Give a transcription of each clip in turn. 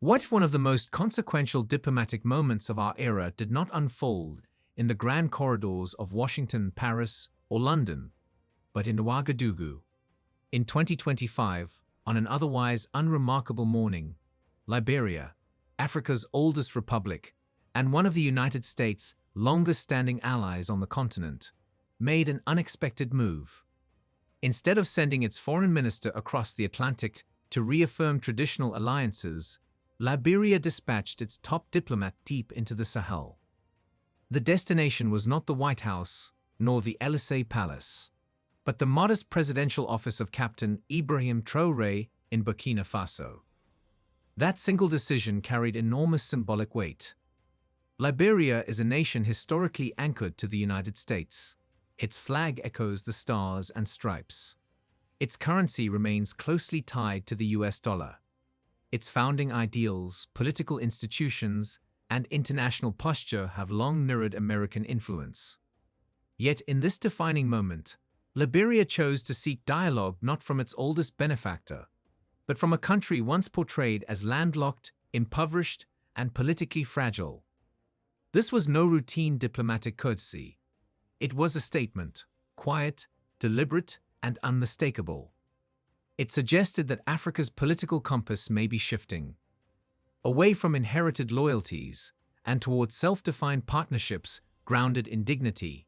What if one of the most consequential diplomatic moments of our era did not unfold in the grand corridors of Washington, Paris, or London, but in Ouagadougou? In 2025, on an otherwise unremarkable morning, Liberia, Africa's oldest republic, and one of the United States' longest-standing allies on the continent, made an unexpected move. Instead of sending its foreign minister across the Atlantic to reaffirm traditional alliances, Liberia dispatched its top diplomat deep into the Sahel. The destination was not the White House, nor the Élysée Palace, but the modest presidential office of Captain Ibrahim Traoré in Burkina Faso. That single decision carried enormous symbolic weight. Liberia is a nation historically anchored to the United States. Its flag echoes the stars and stripes. Its currency remains closely tied to the US dollar. Its founding ideals, political institutions, and international posture have long mirrored American influence. Yet in this defining moment, Liberia chose to seek dialogue not from its oldest benefactor, but from a country once portrayed as landlocked, impoverished, and politically fragile. This was no routine diplomatic courtesy. It was a statement, quiet, deliberate, and unmistakable. It suggested that Africa's political compass may be shifting away from inherited loyalties and towards self-defined partnerships grounded in dignity,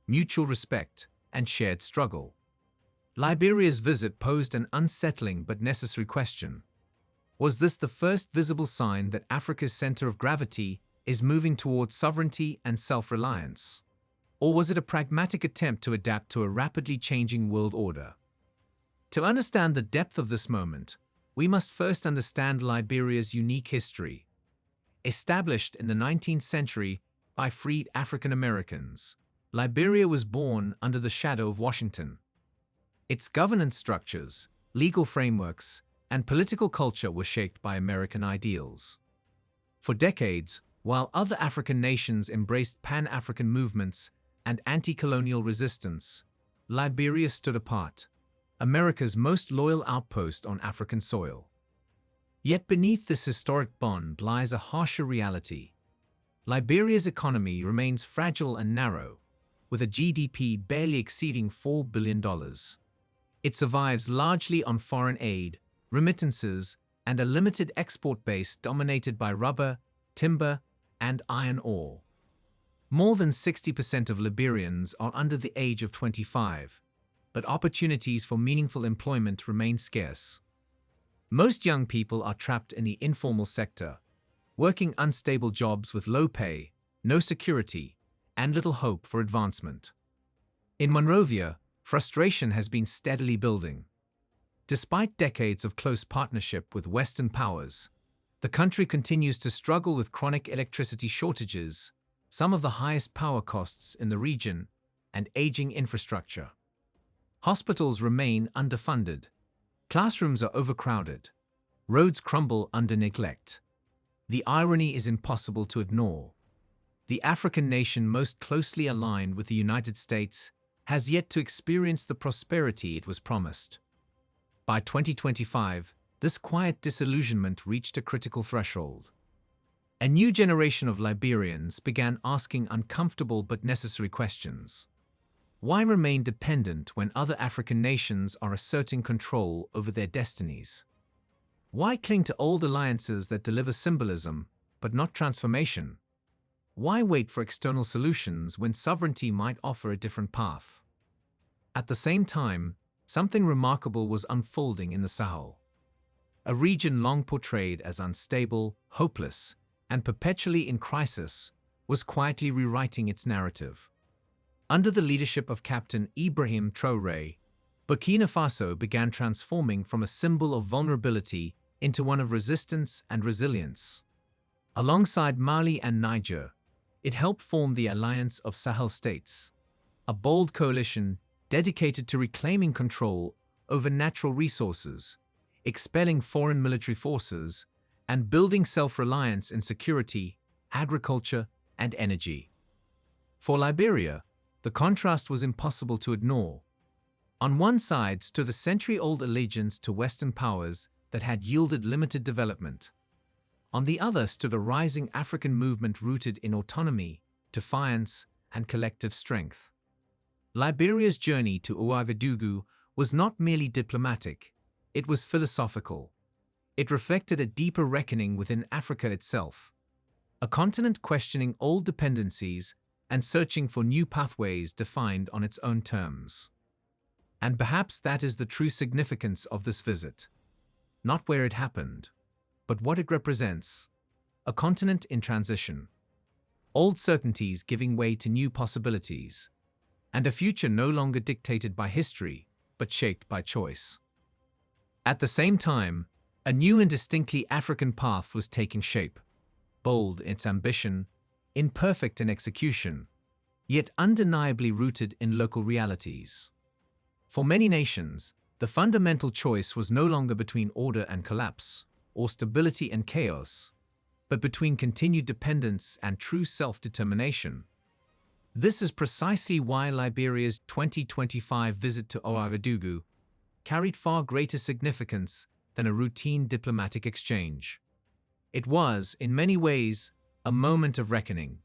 mutual respect, and shared struggle. Liberia's visit posed an unsettling but necessary question. Was this the first visible sign that Africa's center of gravity is moving towards sovereignty and self-reliance? Or was it a pragmatic attempt to adapt to a rapidly changing world order? To understand the depth of this moment, we must first understand Liberia's unique history. Established in the 19th century by freed African Americans, Liberia was born under the shadow of Washington. Its governance structures, legal frameworks, and political culture were shaped by American ideals. For decades, while other African nations embraced Pan-African movements and anti-colonial resistance, Liberia stood apart, America's most loyal outpost on African soil. Yet beneath this historic bond lies a harsher reality. Liberia's economy remains fragile and narrow, with a GDP barely exceeding $4 billion. It survives largely on foreign aid, remittances, and a limited export base dominated by rubber, timber, and iron ore. More than 60% of Liberians are under the age of 25, but opportunities for meaningful employment remain scarce. Most young people are trapped in the informal sector, working unstable jobs with low pay, no security, and little hope for advancement. In Monrovia, frustration has been steadily building. Despite decades of close partnership with Western powers, the country continues to struggle with chronic electricity shortages, some of the highest power costs in the region, and aging infrastructure. Hospitals remain underfunded. Classrooms are overcrowded. Roads crumble under neglect. The irony is impossible to ignore. The African nation most closely aligned with the United States has yet to experience the prosperity it was promised. By 2025, this quiet disillusionment reached a critical threshold. A new generation of Liberians began asking uncomfortable but necessary questions. Why remain dependent when other African nations are asserting control over their destinies? Why cling to old alliances that deliver symbolism, but not transformation? Why wait for external solutions when sovereignty might offer a different path? At the same time, something remarkable was unfolding in the Sahel. A region long portrayed as unstable, hopeless, and perpetually in crisis was quietly rewriting its narrative. Under the leadership of Captain Ibrahim Traoré, Burkina Faso began transforming from a symbol of vulnerability into one of resistance and resilience. Alongside Mali and Niger, it helped form the Alliance of Sahel States, a bold coalition dedicated to reclaiming control over natural resources, expelling foreign military forces, and building self-reliance in security, agriculture, and energy. For Liberia, the contrast was impossible to ignore. On one side stood a century-old allegiance to Western powers that had yielded limited development. On the other stood a rising African movement rooted in autonomy, defiance, and collective strength. Liberia's journey to Ouagadougou was not merely diplomatic, it was philosophical. It reflected a deeper reckoning within Africa itself, a continent questioning old dependencies and searching for new pathways defined on its own terms. And perhaps that is the true significance of this visit. Not where it happened, but what it represents: a continent in transition, old certainties giving way to new possibilities, and a future no longer dictated by history, but shaped by choice. At the same time, a new and distinctly African path was taking shape, bold in its ambition, imperfect in execution, yet undeniably rooted in local realities. For many nations, the fundamental choice was no longer between order and collapse, or stability and chaos, but between continued dependence and true self-determination. This is precisely why Liberia's 2025 visit to Ouagadougou carried far greater significance than a routine diplomatic exchange. It was, in many ways, a moment of reckoning,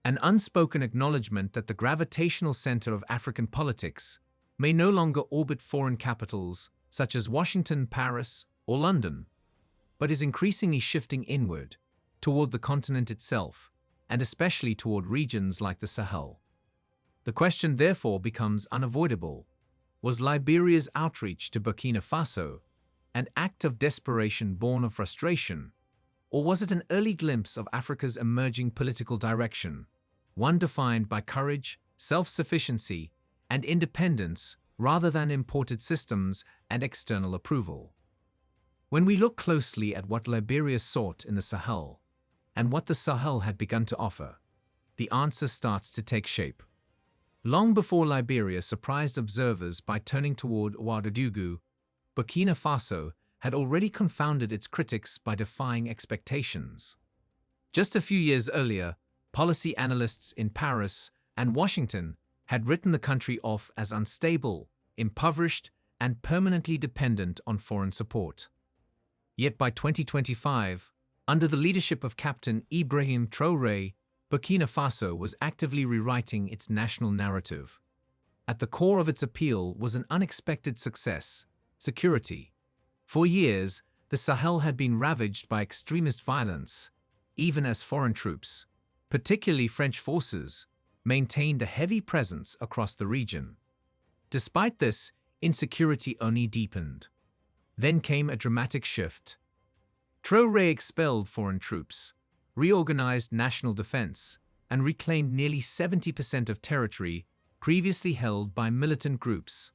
an unspoken acknowledgement that the gravitational center of African politics may no longer orbit foreign capitals such as Washington, Paris, or London, but is increasingly shifting inward, toward the continent itself, and especially toward regions like the Sahel. The question therefore becomes unavoidable: was Liberia's outreach to Burkina Faso an act of desperation born of frustration, or was it an early glimpse of Africa's emerging political direction, one defined by courage, self-sufficiency, and independence rather than imported systems and external approval? When we look closely at what Liberia sought in the Sahel, and what the Sahel had begun to offer, the answer starts to take shape. Long before Liberia surprised observers by turning toward Ouagadougou, Burkina Faso had already confounded its critics by defying expectations. Just a few years earlier, policy analysts in Paris and Washington had written the country off as unstable, impoverished, and permanently dependent on foreign support. Yet by 2025, under the leadership of Captain Ibrahim Traoré, Burkina Faso was actively rewriting its national narrative. At the core of its appeal was an unexpected success: security. For years, the Sahel had been ravaged by extremist violence, even as foreign troops, particularly French forces, maintained a heavy presence across the region. Despite this, insecurity only deepened. Then came a dramatic shift. Traoré expelled foreign troops, reorganized national defense, and reclaimed nearly 70% of territory previously held by militant groups.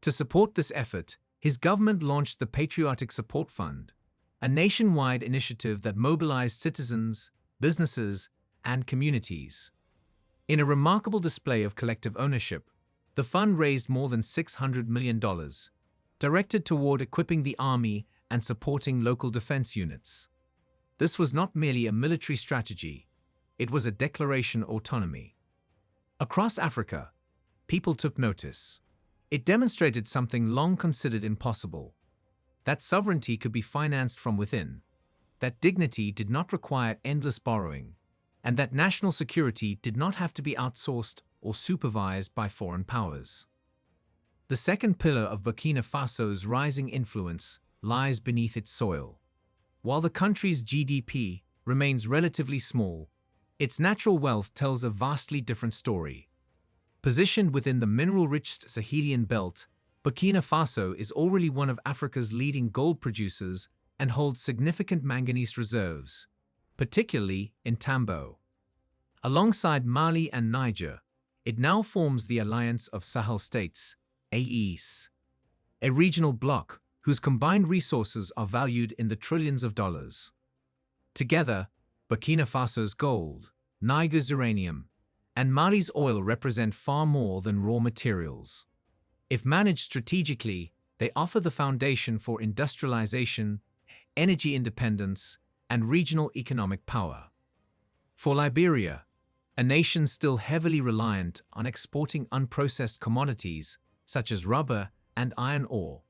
To support this effort, his government launched the Patriotic Support Fund, a nationwide initiative that mobilized citizens, businesses, and communities. In a remarkable display of collective ownership, the fund raised more than $600 million, directed toward equipping the army and supporting local defense units. This was not merely a military strategy, it was a declaration of autonomy. Across Africa, people took notice. It demonstrated something long considered impossible: that sovereignty could be financed from within, that dignity did not require endless borrowing, and that national security did not have to be outsourced or supervised by foreign powers. The second pillar of Burkina Faso's rising influence lies beneath its soil. While the country's GDP remains relatively small, its natural wealth tells a vastly different story. Positioned within the mineral-rich Sahelian belt, Burkina Faso is already one of Africa's leading gold producers and holds significant manganese reserves, particularly in Tambo. Alongside Mali and Niger, it now forms the Alliance of Sahel States, AES, a regional bloc whose combined resources are valued in the trillions of dollars. Together, Burkina Faso's gold, Niger's uranium, and Mali's oil represent far more than raw materials. If managed strategically, they offer the foundation for industrialization, energy independence, and regional economic power. For Liberia, a nation still heavily reliant on exporting unprocessed commodities such as rubber and iron ore,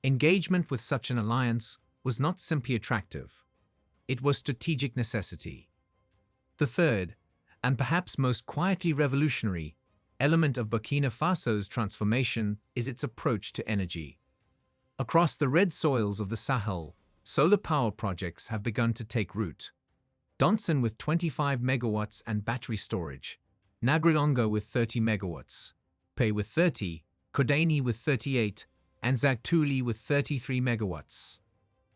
engagement with such an alliance was not simply attractive. it was strategic necessity. The third, and perhaps most quietly revolutionary, element of Burkina Faso's transformation is its approach to energy. Across the red soils of the Sahel, solar power projects have begun to take root. Donson with 25 megawatts and battery storage, Nagrelongo with 30 megawatts, Pei with 30, Kodani with 38, and Zagtuli with 33 megawatts.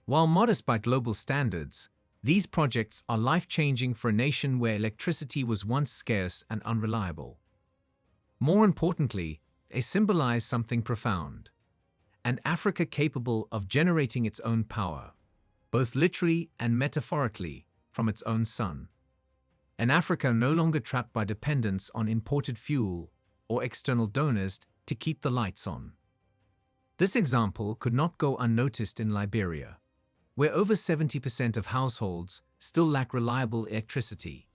While modest by global standards, these projects are life-changing for a nation where electricity was once scarce and unreliable. More importantly, they symbolize something profound: an Africa capable of generating its own power, both literally and metaphorically, from its own sun. An Africa no longer trapped by dependence on imported fuel or external donors to keep the lights on. This example could not go unnoticed in Liberia, where over 70% of households still lack reliable electricity.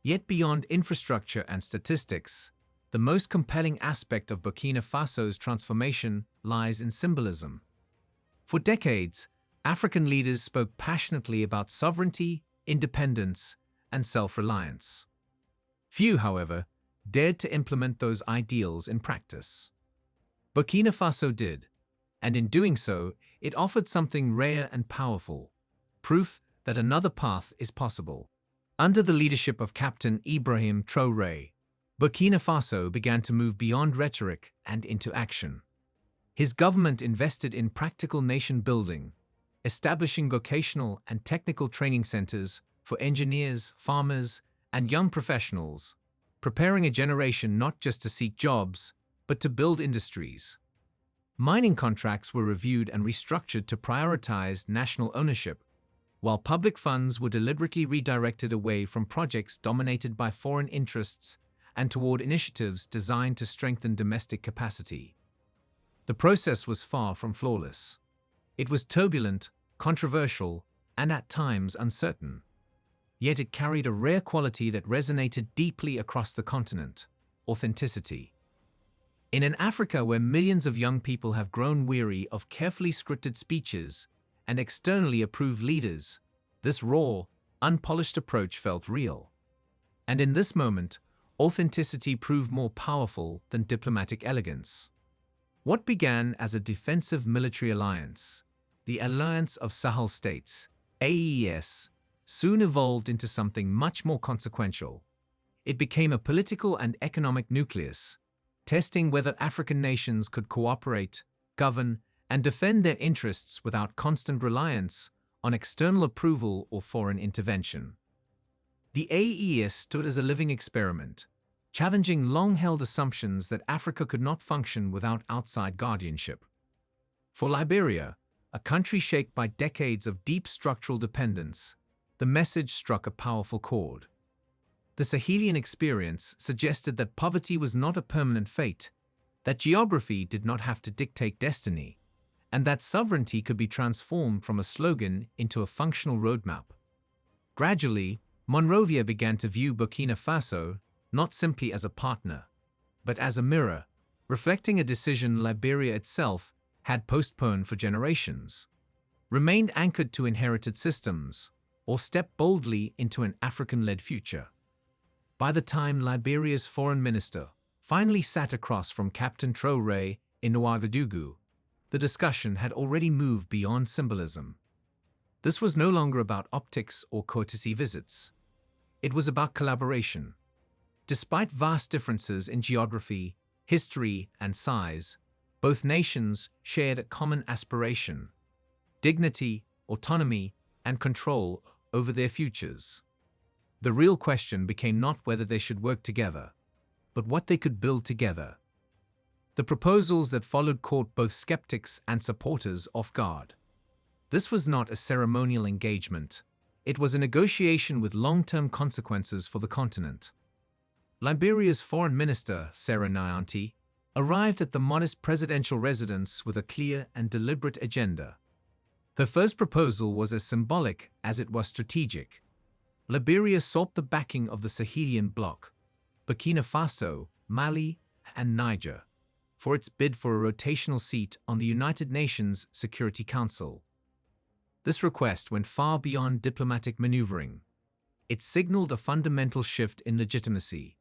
Yet beyond infrastructure and statistics, the most compelling aspect of Burkina Faso's transformation lies in symbolism. For decades, African leaders spoke passionately about sovereignty, independence, and self-reliance. Few, however, dared to implement those ideals in practice. Burkina Faso did, and in doing so, it offered something rare and powerful: proof that another path is possible. Under the leadership of Captain Ibrahim Traoré, Burkina Faso began to move beyond rhetoric and into action. His government invested in practical nation building, establishing vocational and technical training centers for engineers, farmers, and young professionals, preparing a generation not just to seek jobs, but to build industries. Mining contracts were reviewed and restructured to prioritize national ownership, while public funds were deliberately redirected away from projects dominated by foreign interests and toward initiatives designed to strengthen domestic capacity. The process was far from flawless. It was turbulent, controversial, and at times uncertain. Yet it carried a rare quality that resonated deeply across the continent: authenticity. In an Africa where millions of young people have grown weary of carefully scripted speeches and externally approved leaders, this raw, unpolished approach felt real. And in this moment, authenticity proved more powerful than diplomatic elegance. What began as a defensive military alliance, the Alliance of Sahel States, AES, soon evolved into something much more consequential. It became a political and economic nucleus, testing whether African nations could cooperate, govern, and defend their interests without constant reliance on external approval or foreign intervention. The AES stood as a living experiment, challenging long-held assumptions that Africa could not function without outside guardianship. For Liberia, a country shaped by decades of deep structural dependence, the message struck a powerful chord. The Sahelian experience suggested that poverty was not a permanent fate, that geography did not have to dictate destiny, and that sovereignty could be transformed from a slogan into a functional roadmap. Gradually, Monrovia began to view Burkina Faso not simply as a partner, but as a mirror, reflecting a decision Liberia itself had postponed for generations: remained anchored to inherited systems, or stepped boldly into an African-led future. By the time Liberia's foreign minister finally sat across from Captain Traoré in Ouagadougou, the discussion had already moved beyond symbolism. This was no longer about optics or courtesy visits. It was about collaboration. Despite vast differences in geography, history, and size, both nations shared a common aspiration: dignity, autonomy, and control over their futures. The real question became not whether they should work together, but what they could build together. The proposals that followed caught both skeptics and supporters off guard. This was not a ceremonial engagement. It was a negotiation with long-term consequences for the continent. Liberia's foreign minister, Sarah Nyanti, arrived at the modest presidential residence with a clear and deliberate agenda. Her first proposal was as symbolic as it was strategic. Liberia sought the backing of the Sahelian bloc, Burkina Faso, Mali, and Niger, for its bid for a rotational seat on the United Nations Security Council. This request went far beyond diplomatic maneuvering. It signaled a fundamental shift in legitimacy,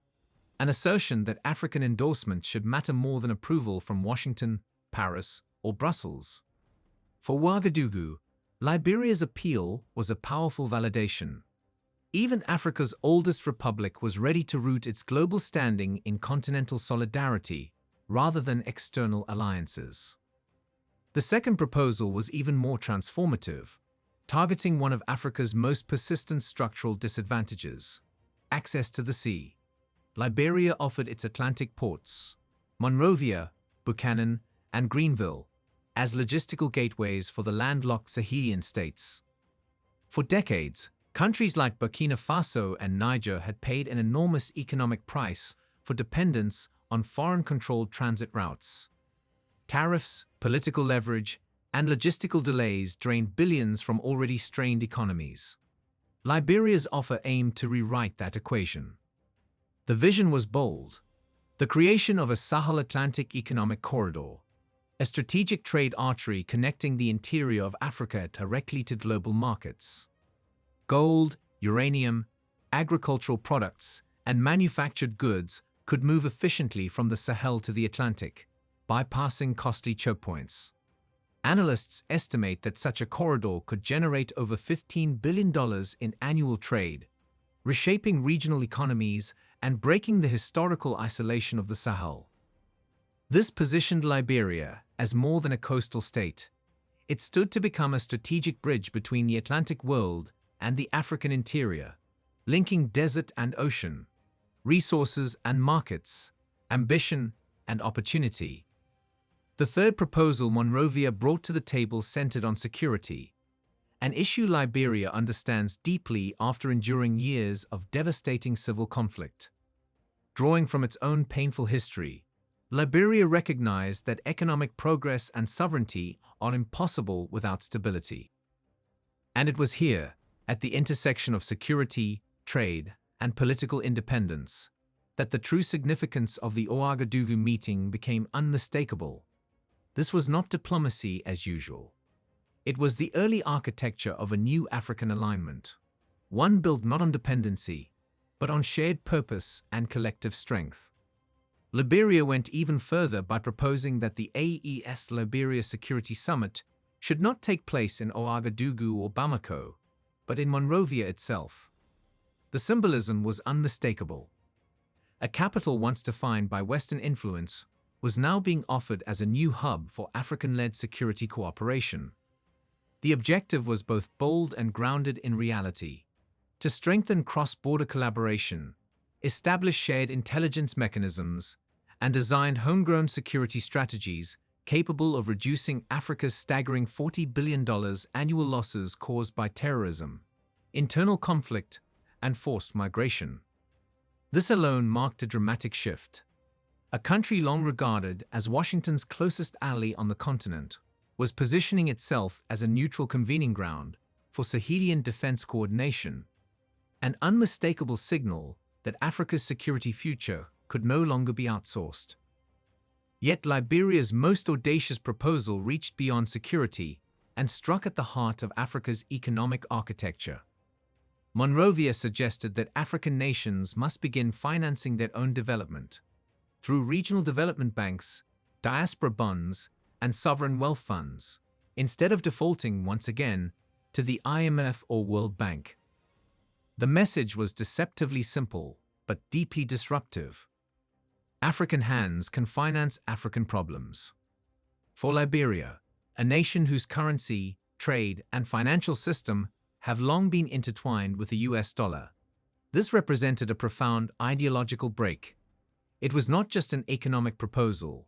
an assertion that African endorsement should matter more than approval from Washington, Paris, or Brussels. For Ouagadougou, Liberia's appeal was a powerful validation. Even Africa's oldest republic was ready to root its global standing in continental solidarity rather than external alliances. The second proposal was even more transformative, targeting one of Africa's most persistent structural disadvantages: access to the sea. Liberia offered its Atlantic ports, Monrovia, Buchanan, and Greenville, as logistical gateways for the landlocked Sahelian states. For decades, countries like Burkina Faso and Niger had paid an enormous economic price for dependence on foreign-controlled transit routes. Tariffs, political leverage, and logistical delays drained billions from already strained economies. Liberia's offer aimed to rewrite that equation. The vision was bold: the creation of a Sahel-Atlantic economic corridor, a strategic trade artery connecting the interior of Africa directly to global markets. Gold, uranium, agricultural products, and manufactured goods could move efficiently from the Sahel to the Atlantic, bypassing costly choke points. Analysts estimate that such a corridor could generate over $15 billion in annual trade, reshaping regional economies and breaking the historical isolation of the Sahel. This positioned Liberia as more than a coastal state. It stood to become a strategic bridge between the Atlantic world and the African interior, linking desert and ocean, resources and markets, ambition and opportunity. The third proposal Monrovia brought to the table centered on security, an issue Liberia understands deeply after enduring years of devastating civil conflict. Drawing from its own painful history, Liberia recognized that economic progress and sovereignty are impossible without stability. And it was here, at the intersection of security, trade, and political independence, that the true significance of the Ouagadougou meeting became unmistakable. This was not diplomacy as usual. It was the early architecture of a new African alignment, one built not on dependency, but on shared purpose and collective strength. Liberia went even further by proposing that the AES Liberia Security Summit should not take place in Ouagadougou or Bamako, but in Monrovia itself. The symbolism was unmistakable. A capital once defined by Western influence was now being offered as a new hub for African-led security cooperation. The objective was both bold and grounded in reality: to strengthen cross-border collaboration, establish shared intelligence mechanisms, and design homegrown security strategies capable of reducing Africa's staggering $40 billion annual losses caused by terrorism, internal conflict, and forced migration. This alone marked a dramatic shift. A country long regarded as Washington's closest ally on the continent was positioning itself as a neutral convening ground for Sahelian defense coordination, an unmistakable signal that Africa's security future could no longer be outsourced. Yet Liberia's most audacious proposal reached beyond security and struck at the heart of Africa's economic architecture. Monrovia suggested that African nations must begin financing their own development through regional development banks, diaspora bonds, and sovereign wealth funds, instead of defaulting once again to the IMF or World Bank. The message was deceptively simple, but deeply disruptive. African hands can finance African problems. For Liberia, a nation whose currency, trade, and financial system have long been intertwined with the US dollar, this represented a profound ideological break. It was not just an economic proposal.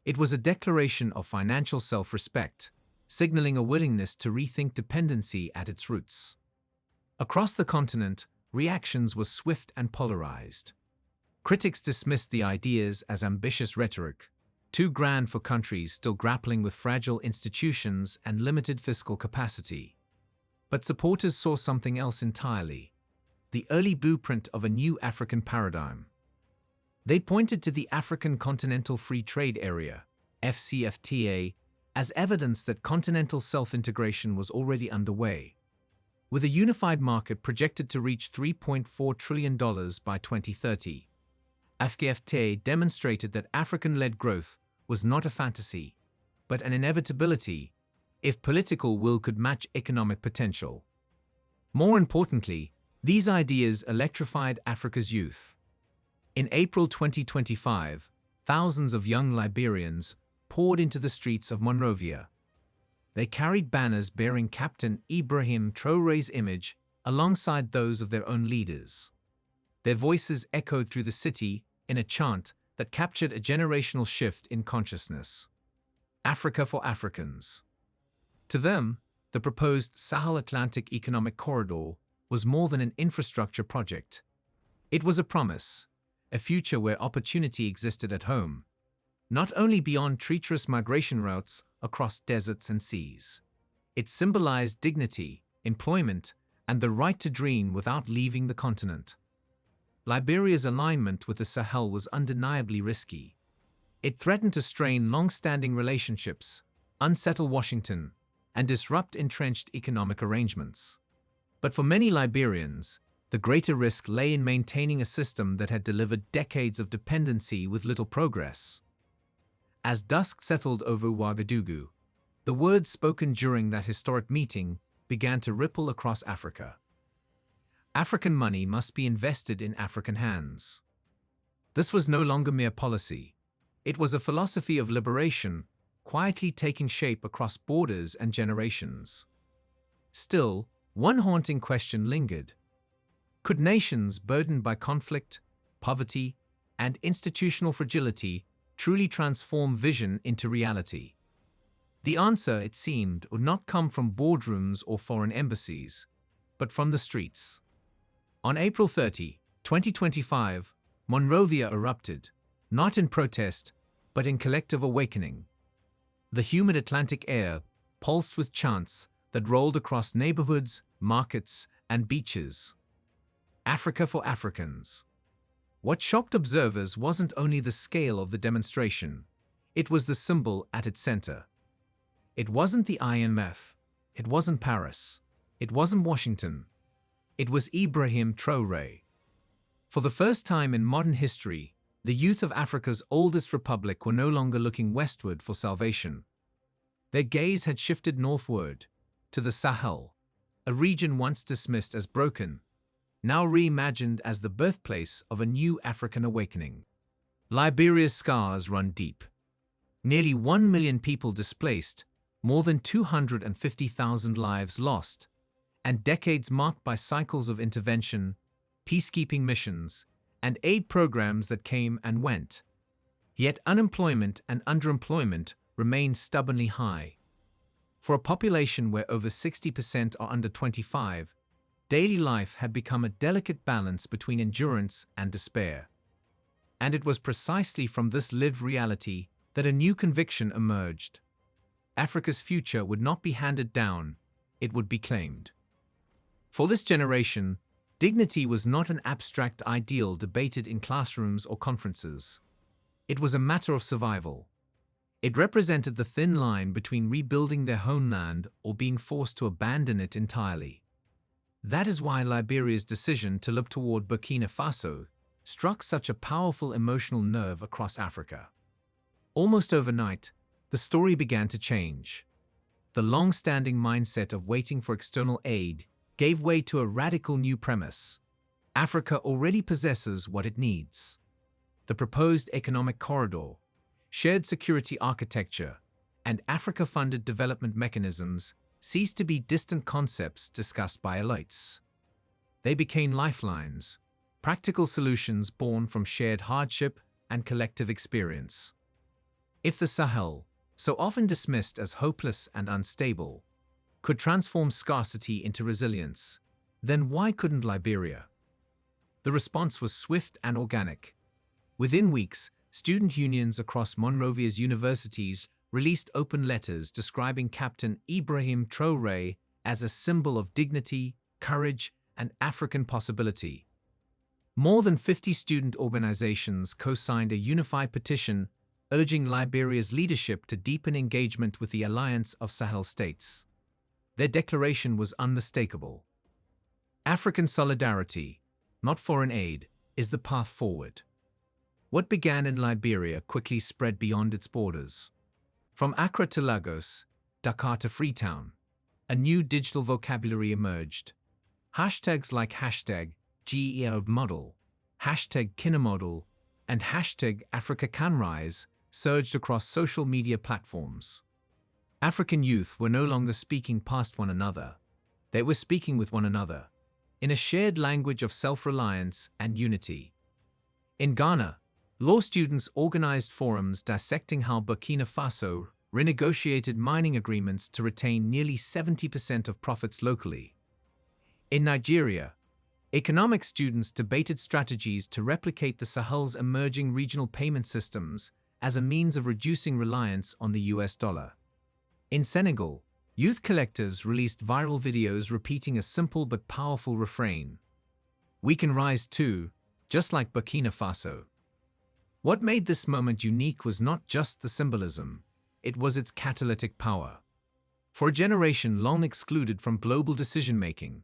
It was a declaration of financial self-respect, signaling a willingness to rethink dependency at its roots. Across the continent, reactions were swift and polarized. Critics dismissed the ideas as ambitious rhetoric, too grand for countries still grappling with fragile institutions and limited fiscal capacity. But supporters saw something else entirely: the early blueprint of a new African paradigm. They pointed to the African Continental Free Trade Area, FCFTA, as evidence that continental self-integration was already underway. With a unified market projected to reach $3.4 trillion by 2030, AFCFTA demonstrated that African-led growth was not a fantasy, but an inevitability if political will could match economic potential. More importantly, these ideas electrified Africa's youth. In April 2025, thousands of young Liberians poured into the streets of Monrovia. They carried banners bearing Captain Ibrahim Traoré's image alongside those of their own leaders. Their voices echoed through the city in a chant that captured a generational shift in consciousness. Africa for Africans. To them, the proposed Sahel Atlantic Economic Corridor was more than an infrastructure project. It was a promise, a future where opportunity existed at home, not only beyond treacherous migration routes across deserts and seas. It symbolized dignity, employment, and the right to dream without leaving the continent. Liberia's alignment with the Sahel was undeniably risky. It threatened to strain long-standing relationships, unsettle Washington, and disrupt entrenched economic arrangements. But for many Liberians, the greater risk lay in maintaining a system that had delivered decades of dependency with little progress. As dusk settled over Ouagadougou, the words spoken during that historic meeting began to ripple across Africa. African money must be invested in African hands. This was no longer mere policy. It was a philosophy of liberation, quietly taking shape across borders and generations. Still, one haunting question lingered. Could nations burdened by conflict, poverty, and institutional fragility truly transform vision into reality? The answer, it seemed, would not come from boardrooms or foreign embassies, but from the streets. On April 30, 2025, Monrovia erupted, not in protest, but in collective awakening. The humid Atlantic air pulsed with chants that rolled across neighborhoods, markets, and beaches. Africa for Africans. What shocked observers wasn't only the scale of the demonstration, it was the symbol at its center. It wasn't the IMF, it wasn't Paris, it wasn't Washington. It was Ibrahim Traoré. For the first time in modern history, the youth of Africa's oldest republic were no longer looking westward for salvation. Their gaze had shifted northward, to the Sahel, a region once dismissed as broken, now reimagined as the birthplace of a new African awakening. Liberia's scars run deep. Nearly 1 million people displaced, more than 250,000 lives lost, and decades marked by cycles of intervention, peacekeeping missions, and aid programs that came and went. Yet unemployment and underemployment remain stubbornly high. For a population where over 60% are under 25, daily life had become a delicate balance between endurance and despair. And it was precisely from this lived reality that a new conviction emerged. Africa's future would not be handed down, it would be claimed. For this generation, dignity was not an abstract ideal debated in classrooms or conferences. It was a matter of survival. It represented the thin line between rebuilding their homeland or being forced to abandon it entirely. That is why Liberia's decision to look toward Burkina Faso struck such a powerful emotional nerve across Africa. Almost overnight, the story began to change. The long-standing mindset of waiting for external aid gave way to a radical new premise. Africa already possesses what it needs. The proposed economic corridor, shared security architecture, and Africa-funded development mechanisms ceased to be distant concepts discussed by elites. They became lifelines, practical solutions born from shared hardship and collective experience. If the Sahel, so often dismissed as hopeless and unstable, could transform scarcity into resilience, then why couldn't Liberia? The response was swift and organic. Within weeks, student unions across Monrovia's universities released open letters describing Captain Ibrahim Traoré as a symbol of dignity, courage, and African possibility. More than 50 student organizations co-signed a unified petition urging Liberia's leadership to deepen engagement with the alliance of Sahel states. Their declaration was unmistakable. African solidarity, not foreign aid, is the path forward. What began in Liberia quickly spread beyond its borders. From Accra to Lagos, Dakar to Freetown, a new digital vocabulary emerged. Hashtags like #GEOModel, #Kinamodel, and #AfricaCanRise surged across social media platforms. African youth were no longer speaking past one another. They were speaking with one another, in a shared language of self-reliance and unity. In Ghana, law students organized forums dissecting how Burkina Faso renegotiated mining agreements to retain nearly 70% of profits locally. In Nigeria, economics students debated strategies to replicate the Sahel's emerging regional payment systems as a means of reducing reliance on the US dollar. In Senegal, youth collectives released viral videos repeating a simple but powerful refrain: "We can rise too, just like Burkina Faso." What made this moment unique was not just the symbolism, it was its catalytic power. For a generation long excluded from global decision-making,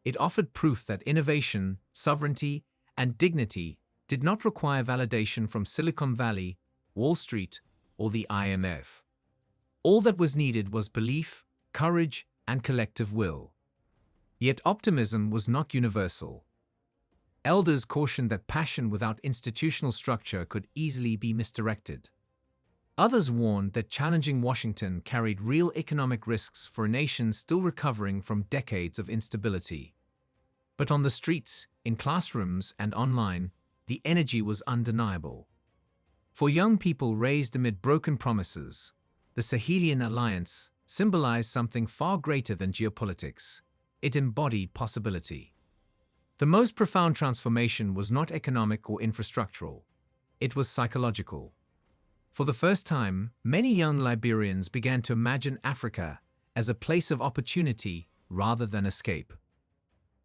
it offered proof that innovation, sovereignty, and dignity did not require validation from Silicon Valley, Wall Street, or the IMF. All that was needed was belief, courage, and collective will. Yet optimism was not universal. Elders cautioned that passion without institutional structure could easily be misdirected. Others warned that challenging Washington carried real economic risks for a nation still recovering from decades of instability. But on the streets, in classrooms, and online, the energy was undeniable. For young people raised amid broken promises, the Sahelian alliance symbolized something far greater than geopolitics. It embodied possibility. The most profound transformation was not economic or infrastructural. It was psychological. For the first time, many young Liberians began to imagine Africa as a place of opportunity rather than escape.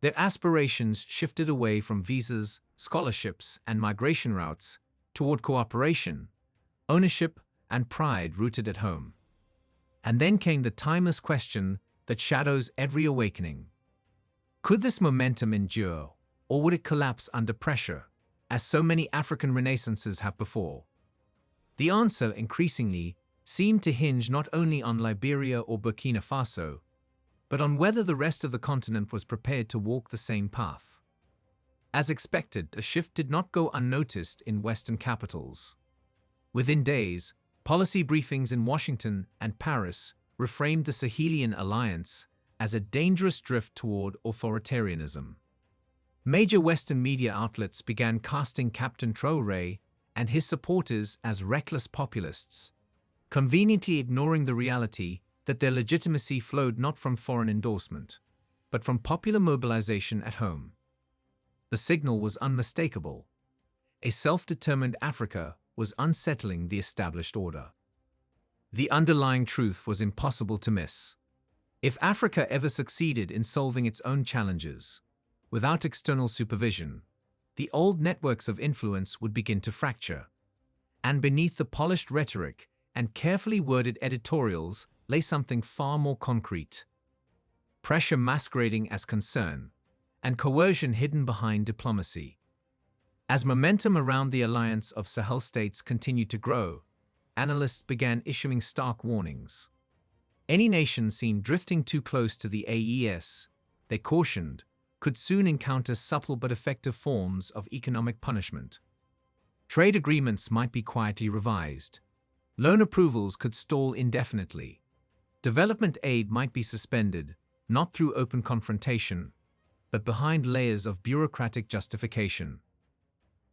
Their aspirations shifted away from visas, scholarships, and migration routes toward cooperation, ownership, and pride rooted at home. And then came the timeless question that shadows every awakening. Could this momentum endure, or would it collapse under pressure, as so many African renaissances have before? The answer, increasingly, seemed to hinge not only on Liberia or Burkina Faso, but on whether the rest of the continent was prepared to walk the same path. As expected, the shift did not go unnoticed in Western capitals. Within days, policy briefings in Washington and Paris reframed the Sahelian alliance as a dangerous drift toward authoritarianism. Major Western media outlets began casting Captain Traoré and his supporters as reckless populists, conveniently ignoring the reality that their legitimacy flowed not from foreign endorsement, but from popular mobilization at home. The signal was unmistakable. A self-determined Africa was unsettling the established order. The underlying truth was impossible to miss. If Africa ever succeeded in solving its own challenges, without external supervision, the old networks of influence would begin to fracture. And beneath the polished rhetoric and carefully worded editorials lay something far more concrete. Pressure masquerading as concern, and coercion hidden behind diplomacy. As momentum around the alliance of Sahel states continued to grow, analysts began issuing stark warnings. Any nation seen drifting too close to the AES, they cautioned, could soon encounter subtle but effective forms of economic punishment. Trade agreements might be quietly revised. Loan approvals could stall indefinitely. Development aid might be suspended, not through open confrontation, but behind layers of bureaucratic justification.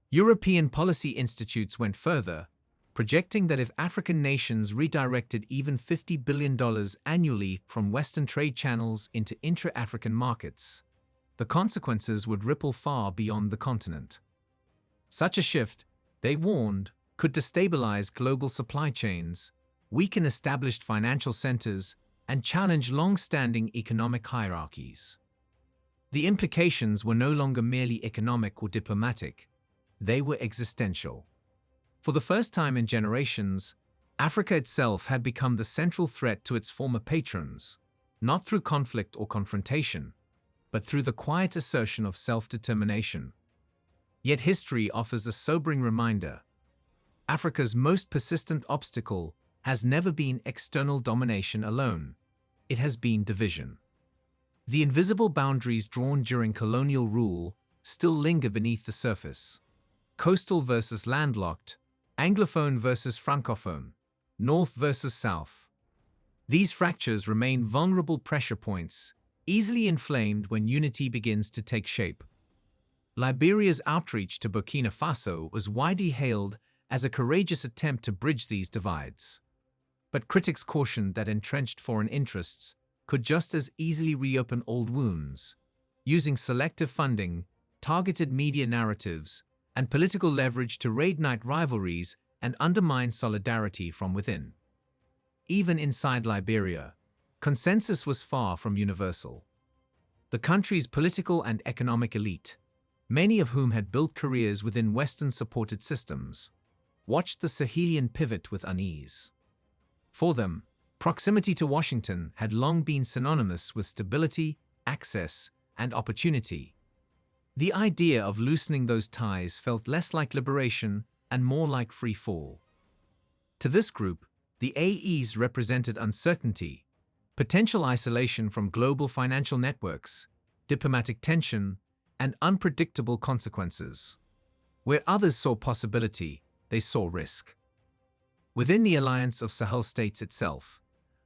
European policy institutes went further, projecting that if African nations redirected even $50 billion annually from Western trade channels into intra-African markets, the consequences would ripple far beyond the continent. Such a shift, they warned, could destabilize global supply chains, weaken established financial centers, and challenge long-standing economic hierarchies. The implications were no longer merely economic or diplomatic, they were existential. For the first time in generations, Africa itself had become the central threat to its former patrons, not through conflict or confrontation, but through the quiet assertion of self-determination. Yet history offers a sobering reminder. Africa's most persistent obstacle has never been external domination alone. It has been division. The invisible boundaries drawn during colonial rule still linger beneath the surface. Coastal versus landlocked, Anglophone versus Francophone, North versus South. These fractures remain vulnerable pressure points, easily inflamed when unity begins to take shape. Liberia's outreach to Burkina Faso was widely hailed as a courageous attempt to bridge these divides. But critics cautioned that entrenched foreign interests could just as easily reopen old wounds, using selective funding, targeted media narratives, and political leverage to reignite rivalries and undermine solidarity from within. Even inside Liberia, consensus was far from universal. The country's political and economic elite, many of whom had built careers within Western-supported systems, watched the Sahelian pivot with unease. For them, proximity to Washington had long been synonymous with stability, access, and opportunity. The idea of loosening those ties felt less like liberation and more like free fall. To this group, the AES represented uncertainty, potential isolation from global financial networks, diplomatic tension, and unpredictable consequences. Where others saw possibility, they saw risk. Within the alliance of Sahel states itself,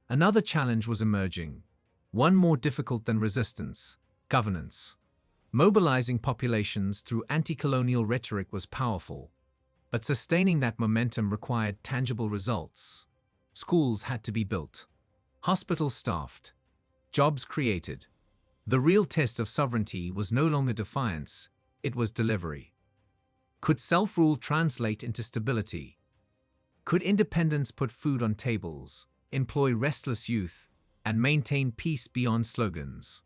another challenge was emerging, one more difficult than resistance: governance. Mobilizing populations through anti-colonial rhetoric was powerful, but sustaining that momentum required tangible results. Schools had to be built, hospitals staffed, jobs created. The real test of sovereignty was no longer defiance, it was delivery. Could self-rule translate into stability? Could independence put food on tables, employ restless youth, and maintain peace beyond slogans?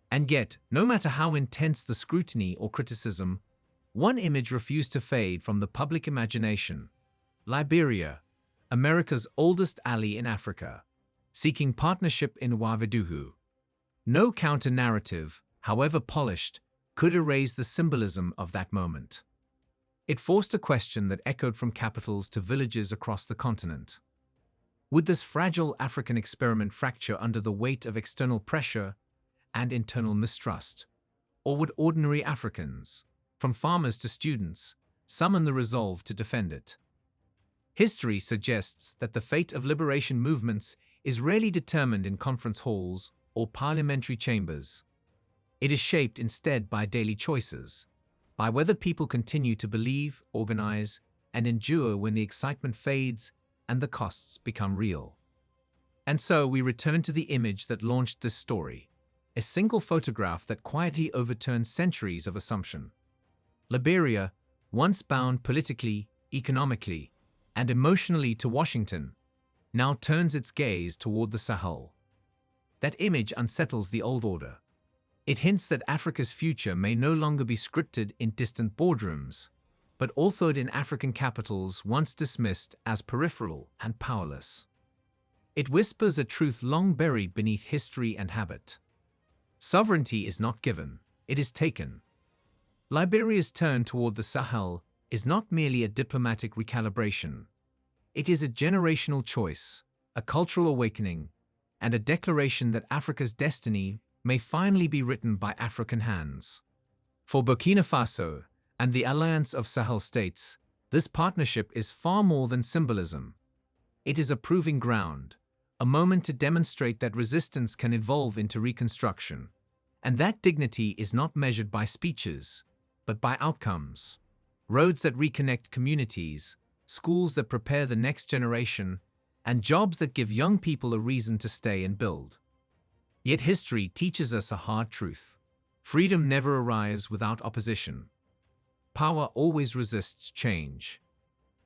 And yet, no matter how intense the scrutiny or criticism, one image refused to fade from the public imagination: Liberia, America's oldest ally in Africa, seeking partnership in Ouagadougou. No counter-narrative, however polished, could erase the symbolism of that moment. It forced a question that echoed from capitals to villages across the continent. Would this fragile African experiment fracture under the weight of external pressure and internal mistrust? Or would ordinary Africans, from farmers to students, summon the resolve to defend it? History suggests that the fate of liberation movements is rarely determined in conference halls or parliamentary chambers. It is shaped instead by daily choices, by whether people continue to believe, organize, and endure when the excitement fades and the costs become real. And so we return to the image that launched this story, a single photograph that quietly overturned centuries of assumption. Liberia, once bound politically, economically, and emotionally to Washington, now turns its gaze toward the Sahel. That image unsettles the old order. It hints that Africa's future may no longer be scripted in distant boardrooms, but authored in African capitals once dismissed as peripheral and powerless. It whispers a truth long buried beneath history and habit. Sovereignty is not given, it is taken. Liberia's turn toward the Sahel is not merely a diplomatic recalibration. It is a generational choice, a cultural awakening, and a declaration that Africa's destiny may finally be written by African hands. For Burkina Faso and the alliance of Sahel states, this partnership is far more than symbolism. It is a proving ground, a moment to demonstrate that resistance can evolve into reconstruction, and that dignity is not measured by speeches, but by outcomes. Roads that reconnect communities, schools that prepare the next generation, and jobs that give young people a reason to stay and build. Yet history teaches us a hard truth. Freedom never arrives without opposition. Power always resists change.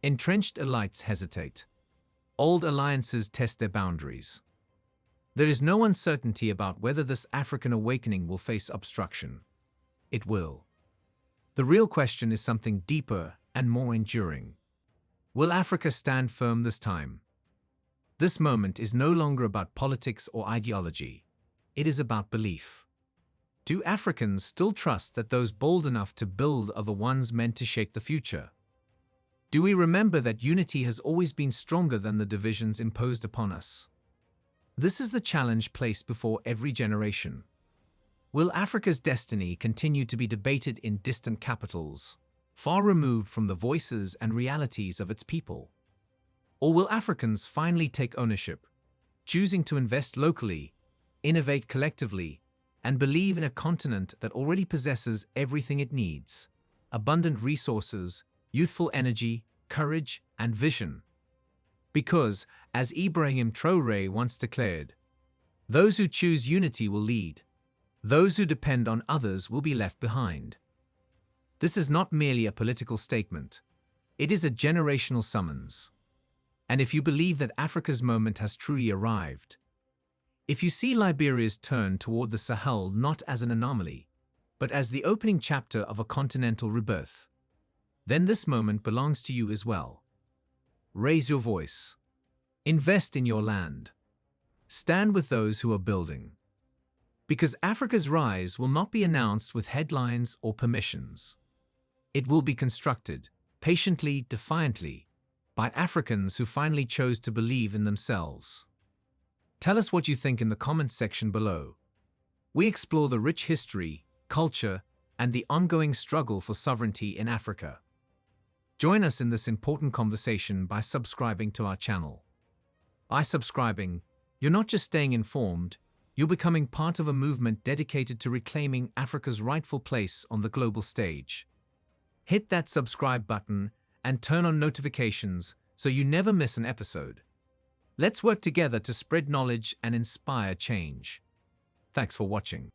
Entrenched elites hesitate. Old alliances test their boundaries. There is no uncertainty about whether this African awakening will face obstruction. It will. The real question is something deeper and more enduring. Will Africa stand firm this time? This moment is no longer about politics or ideology. It is about belief. Do Africans still trust that those bold enough to build are the ones meant to shape the future? Do we remember that unity has always been stronger than the divisions imposed upon us? This is the challenge placed before every generation. Will Africa's destiny continue to be debated in distant capitals, far removed from the voices and realities of its people? Or will Africans finally take ownership, choosing to invest locally, innovate collectively, and believe in a continent that already possesses everything it needs: abundant resources, youthful energy, courage, and vision? Because, as Ibrahim Traoré once declared, those who choose unity will lead. Those who depend on others will be left behind. This is not merely a political statement. It is a generational summons. And if you believe that Africa's moment has truly arrived, if you see Liberia's turn toward the Sahel not as an anomaly, but as the opening chapter of a continental rebirth, then this moment belongs to you as well. Raise your voice. Invest in your land. Stand with those who are building. Because Africa's rise will not be announced with headlines or permissions. It will be constructed, patiently, defiantly, by Africans who finally chose to believe in themselves. Tell us what you think in the comments section below. We explore the rich history, culture, and the ongoing struggle for sovereignty in Africa. Join us in this important conversation by subscribing to our channel. By subscribing, you're not just staying informed, you're becoming part of a movement dedicated to reclaiming Africa's rightful place on the global stage. Hit that subscribe button and turn on notifications so you never miss an episode. Let's work together to spread knowledge and inspire change. Thanks for watching.